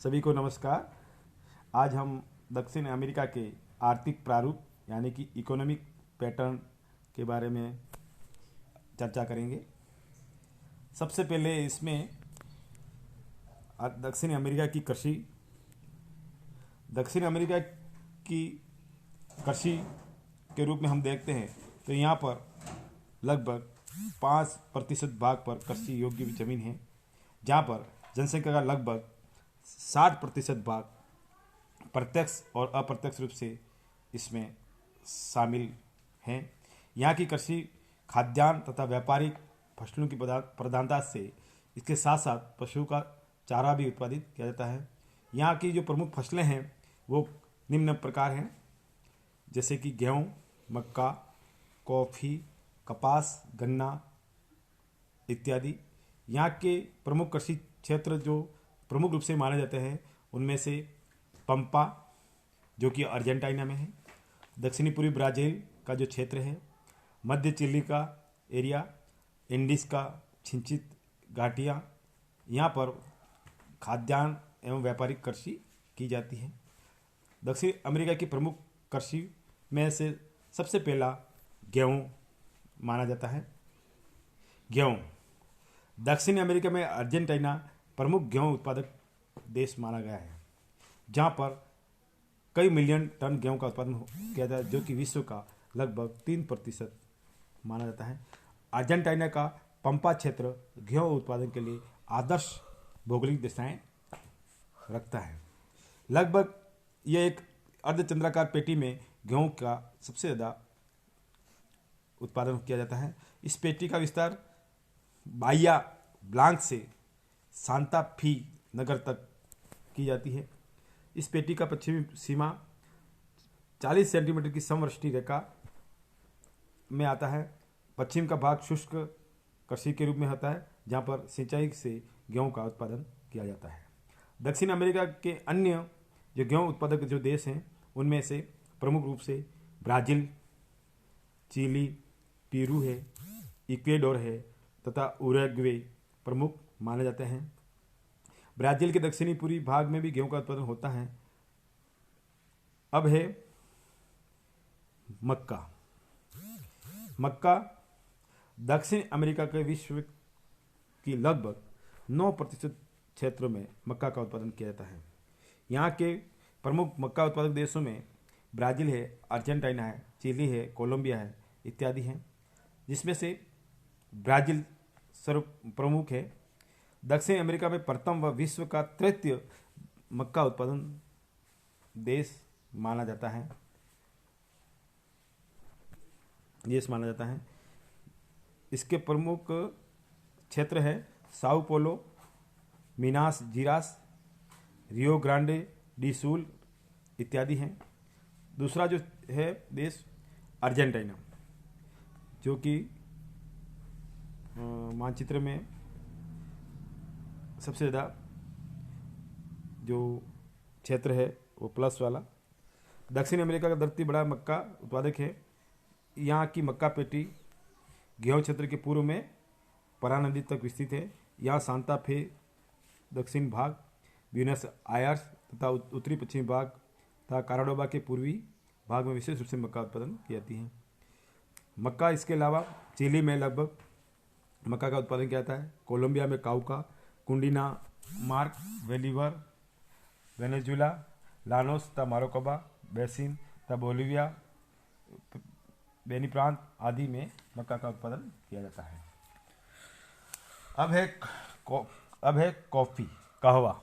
सभी को नमस्कार। आज हम दक्षिण अमेरिका के आर्थिक प्रारूप यानी कि इकोनॉमिक पैटर्न के बारे में चर्चा करेंगे। सबसे पहले इसमें दक्षिण अमेरिका की कृषि। दक्षिण अमेरिका की कृषि के रूप में हम देखते हैं तो यहाँ पर लगभग 5% भाग पर कृषि योग्य जमीन है, जहाँ पर जनसंख्या का लगभग 60% भाग प्रत्यक्ष और अप्रत्यक्ष रूप से इसमें शामिल हैं। यहाँ की कृषि खाद्यान्न तथा व्यापारिक फसलों की प्रधानता से इसके साथ साथ पशुओं का चारा भी उत्पादित किया जाता है। यहाँ की जो प्रमुख फसलें हैं वो निम्न प्रकार हैं, जैसे कि गेहूँ, मक्का, कॉफ़ी, कपास, गन्ना इत्यादि। यहाँ के प्रमुख कृषि क्षेत्र जो प्रमुख रूप से माने जाते हैं उनमें से पंपा, जो कि अर्जेंटीना में है, दक्षिणी पूर्वी ब्राज़ील का जो क्षेत्र है, मध्य चिली का एरिया, इंडीज का छिंचित घाटियाँ, यहाँ पर खाद्यान्न एवं व्यापारिक कृषि की जाती है। दक्षिण अमेरिका की प्रमुख कृषि में से सबसे पहला गेहूँ माना जाता है। गेहूँ दक्षिण अमेरिका में अर्जेंटीना प्रमुख गेहूँ उत्पादक देश माना गया है, जहाँ पर कई मिलियन टन गेहूँ का उत्पादन किया जाता है, जो कि विश्व का लगभग 3% माना जाता है। अर्जेंटीना का पंपा क्षेत्र गेहूँ उत्पादन के लिए आदर्श भौगोलिक दिशाएं रखता है। लगभग यह एक अर्धचंद्राकार पेटी में गेहूँ का सबसे ज़्यादा उत्पादन किया जाता है। इस पेटी का विस्तार बाहिया ब्लांक से सांता फी नगर तक की जाती है। इस पेटी का पश्चिमी सीमा 40 सेंटीमीटर की समवृष्टि रेखा में आता है। पश्चिम का भाग शुष्क कृषि के रूप में होता है, जहाँ पर सिंचाई से गेहूं का उत्पादन किया जाता है। दक्षिण अमेरिका के अन्य जो गेहूं उत्पादक जो देश हैं उनमें से प्रमुख रूप से ब्राज़ील, चिली, पेरू है, इक्वेडोर है तथा उरुग्वे प्रमुख माने जाते हैं। ब्राज़ील के दक्षिणी पूर्वी भाग में भी गेहूं का उत्पादन होता है। अब है मक्का। मक्का दक्षिण अमेरिका के विश्व की लगभग 9% क्षेत्रों में मक्का का उत्पादन किया जाता है। यहाँ के प्रमुख मक्का उत्पादक देशों में ब्राज़ील है, अर्जेंटीना है, चिली है, कोलंबिया है इत्यादि हैं, जिसमें से ब्राज़ील सर्व प्रमुख है। दक्षिण अमेरिका में प्रथम व विश्व का तृतीय मक्का उत्पादन देश माना जाता है। इसके प्रमुख क्षेत्र है Sao Paulo, Minas Gerais, Rio Grande do Sul इत्यादि हैं। दूसरा जो है देश अर्जेंटीना, जो कि मानचित्र में सबसे ज़्यादा जो क्षेत्र है वो प्लस वाला। दक्षिण अमेरिका का धरती बड़ा मक्का उत्पादक है। यहाँ की मक्का पेटी गेहूं क्षेत्र के पूर्व में परा नदी तक विस्तृत है। यहाँ सांता फे दक्षिण भाग, ब्यूनस आयर्स तथा उत्तरी पश्चिमी भाग तथा काराडोबा के पूर्वी भाग में विशेष रूप से मक्का उत्पादन की जाती है। मक्का इसके अलावा चिली में लगभग मक्का का उत्पादन किया जाता है। कोलंबिया में काउका, कुंडिना, मार्क, वेलीवर, वेनेजुला, लानोस तथा मारोकबा बेसिन तथा बोलिविया, बेनी प्रांत आदि में मक्का का उत्पादन किया जाता है। अब है कॉफ़ी, कहवा।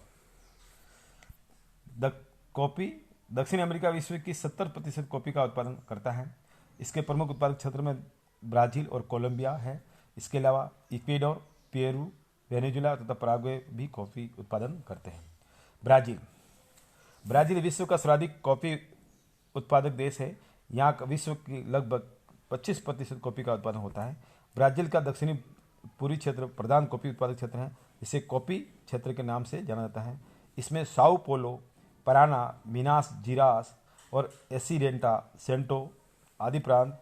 कॉफ़ी दक्षिण अमेरिका विश्व की 70% कॉफ़ी का उत्पादन करता है। इसके प्रमुख उत्पादक क्षेत्र में ब्राज़ील और कोलंबिया है। इसके अलावा इक्वेडोर, पेरू, वेनेजुला तथा पराग्वे भी कॉफ़ी उत्पादन करते हैं। ब्राज़ील विश्व का सर्वाधिक कॉफ़ी उत्पादक देश है। यहाँ विश्व की लगभग 25% कॉफ़ी का उत्पादन होता है। ब्राज़ील का दक्षिणी पूर्वी क्षेत्र प्रधान कॉफ़ी उत्पादक क्षेत्र है, इसे कॉफ़ी क्षेत्र के नाम से जाना जाता है। इसमें साओ पोलो, पराना, मिनास जिरास और एसिडेंटा सेंटो आदि प्रांत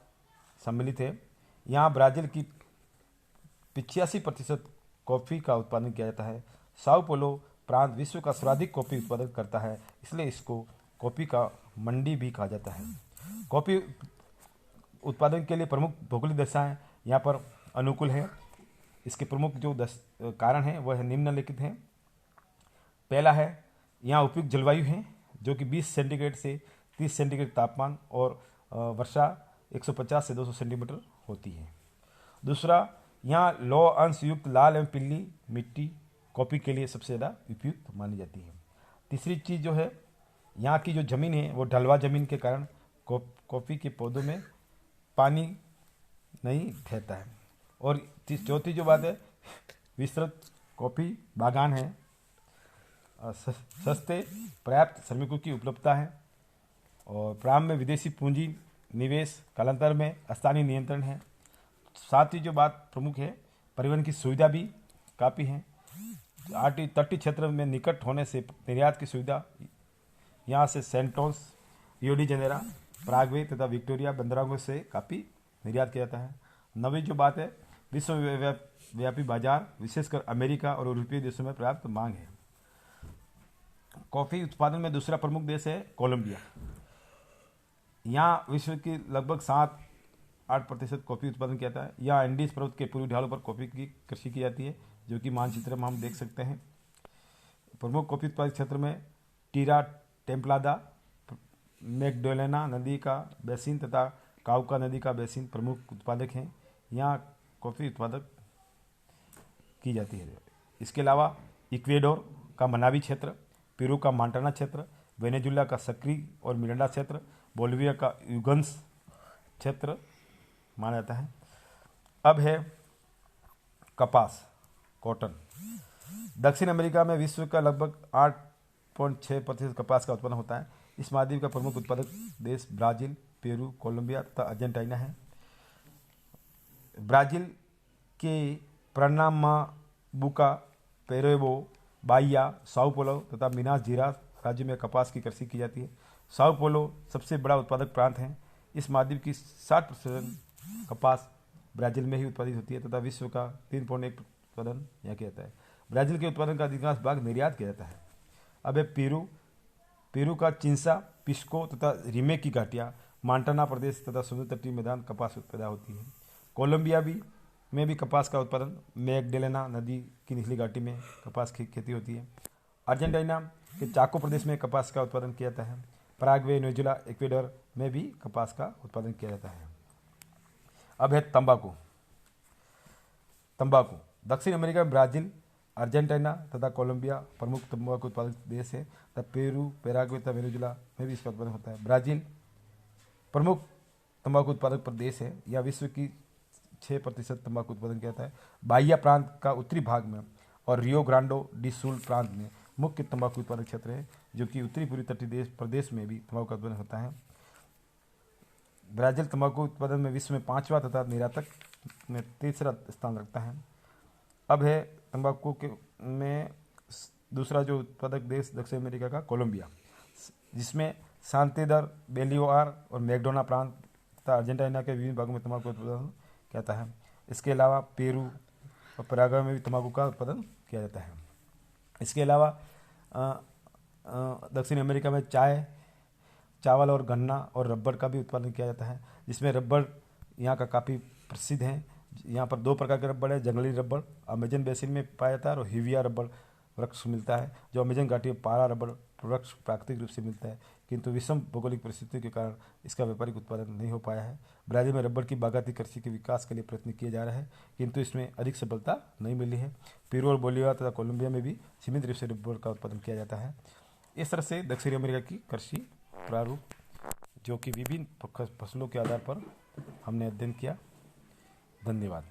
सम्मिलित है। यहाँ ब्राज़ील की 85% कॉफ़ी का उत्पादन किया जाता है। साओ पोलो प्रांत विश्व का सर्वाधिक कॉफी उत्पादन करता है, इसलिए इसको कॉफी का मंडी भी कहा जाता है। कॉफी उत्पादन के लिए प्रमुख भौगोलिक दशाएं यहाँ पर अनुकूल है। इसके प्रमुख जो कारण हैं वह निम्नलिखित हैं। पहला है, यहाँ उपयुक्त जलवायु है जो कि 20 सेंटीग्रेड से 30 सेंटीग्रेड तापमान और वर्षा 150 से 200 सेंटीमीटर होती है। दूसरा, यहाँ लौ अंश युक्त लाल एवं पीली मिट्टी कॉफ़ी के लिए सबसे ज़्यादा उपयुक्त मानी जाती है। तीसरी चीज़ जो है, यहाँ की जो ज़मीन है वो ढलवा ज़मीन के कारण कॉफ़ी के पौधों में पानी नहीं ठहरता है। और चौथी जो बात है, विस्तृत कॉफ़ी बागान है, सस्ते पर्याप्त श्रमिकों की उपलब्धता है और प्रारंभ में विदेशी पूंजी निवेश, कालांतर में स्थानीय नियंत्रण है। साथ ही जो बात प्रमुख है, परिवहन की सुविधा भी काफ़ी है। तटीय क्षेत्र में निकट होने से निर्यात की सुविधा यहाँ से Santos, Rio de Janeiro, Paraguay तथा विक्टोरिया बंदरगाहों से काफ़ी निर्यात किया जाता है। नवी जो बात है, विश्वव्यापी बाजार विशेषकर अमेरिका और यूरोपीय देशों में पर्याप्त मांग है। कॉफ़ी उत्पादन में दूसरा प्रमुख देश है कोलंबिया। यहाँ विश्व की लगभग 7-8% कॉफ़ी उत्पादन किया जाता है। यहाँ एंडीज पर्वत के पूर्वी ढालों पर कॉफ़ी की कृषि की जाती है, जो कि मानचित्र में हम देख सकते हैं। प्रमुख कॉफ़ी उत्पादक क्षेत्र में टीरा टेम्पलादा, मैगडलेना नदी का बेसिन तथा काउका नदी का बेसिन प्रमुख उत्पादक हैं। यहाँ कॉफ़ी उत्पादक की जाती है। इसके अलावा इक्वेडोर का मनावी क्षेत्र, पेरू का मांटाना क्षेत्र, वेनेजुला का सक्री और मिरांडा क्षेत्र, बोलिविया का यूगन्स क्षेत्र माना जाता है। अब है कपास, कॉटन। दक्षिण अमेरिका में विश्व का लगभग 8.6% कपास का उत्पादन होता है। इस महाद्वीप का प्रमुख उत्पादक देश ब्राज़ील, पेरू, कोलंबिया तथा अर्जेंटीना है। ब्राज़ील के पर्नाम्बुको, पेरेबो, बाहिया, साओ पोलो तथा मिनास जेरास राज्य में कपास की कृषि की जाती है। साओ पोलो सबसे बड़ा उत्पादक प्रांत है। इस महाद्वीप की 60% कपास ब्राज़ील में ही उत्पादित होती है तथा विश्व का 3.1 उत्पादन यहाँ किया जाता है। ब्राज़ील के उत्पादन का अधिकांश भाग निर्यात किया जाता है। अब है पेरू। पेरू का चिंसा, पिस्को तथा रीमे की घाटियाँ, मांटाना प्रदेश तथा समुद्र तटीय मैदान कपास पैदा होती है। कोलंबिया में भी कपास का उत्पादन मैगडेलेना नदी की निचली घाटी में कपास की खेती होती है। अर्जेंटीना के चाको प्रदेश में कपास का उत्पादन किया जाता है। पराग्वे, वेनेजुला, इक्वेडोर में भी कपास का उत्पादन किया जाता है। अब है तंबाकू। दक्षिण अमेरिका में ब्राज़ील, अर्जेंटीना तथा कोलंबिया प्रमुख तंबाकू उत्पादक देश है तथा पेरू, पैराग्वे तथा वेनेजुला में भी इसका उत्पादन होता है। ब्राज़ील प्रमुख तंबाकू उत्पादक प्रदेश है। यह विश्व की 6% तंबाकू उत्पादन किया जाता है। बाहिया प्रांत का उत्तरी भाग में और रियो ग्रांडे डी सुल प्रांत में मुख्य तंबाकू उत्पादक क्षेत्र है, जो कि उत्तरी पूर्वी तटीय प्रदेश में भी तंबाकू का उत्पादन होता है। ब्राज़ील तंबाकू उत्पादन में विश्व में 5वां तथा निर्यातक में 3रा स्थान रखता है। अब है तंबाकू के में दूसरा जो उत्पादक देश दक्षिण अमेरिका का कोलंबिया, जिसमें सांतेदर, बेलियोआर और मैगडोना प्रांत तथा अर्जेंटीना के विभिन्न भागों में तंबाकू उत्पादन किया जाता है। इसके अलावा पेरू और पराग्वे में भी तंबाकू का उत्पादन किया जाता है। इसके अलावा दक्षिण अमेरिका में चाय, चावल और गन्ना और रबर का भी उत्पादन किया जाता है, जिसमें रबर यहाँ का काफ़ी प्रसिद्ध है। यहाँ पर 2 प्रकार के रबर है। जंगली रबर अमेजन बेसिन में पाया जाता है और हिविया रबर वृक्ष मिलता है, जो अमेजन घाटी में पारा रबर वृक्ष प्राकृतिक रूप से मिलता है, किंतु विषम भौगोलिक परिस्थितियों के कारण इसका व्यापारिक उत्पादन नहीं हो पाया है। ब्राज़ील में रबर की बागायती कृषि के विकास के लिए प्रयत्न किए जा रहे हैं, किंतु इसमें अधिक सफलता नहीं मिली है। पेरू और बोलिविया तथा कोलंबिया में भी सीमित रूप से रबर का उत्पादन किया जाता है। इस तरह से दक्षिण अमेरिका की कृषि प्रारूप, जो कि विभिन्न फसलों के आधार पर हमने अध्ययन किया। धन्यवाद।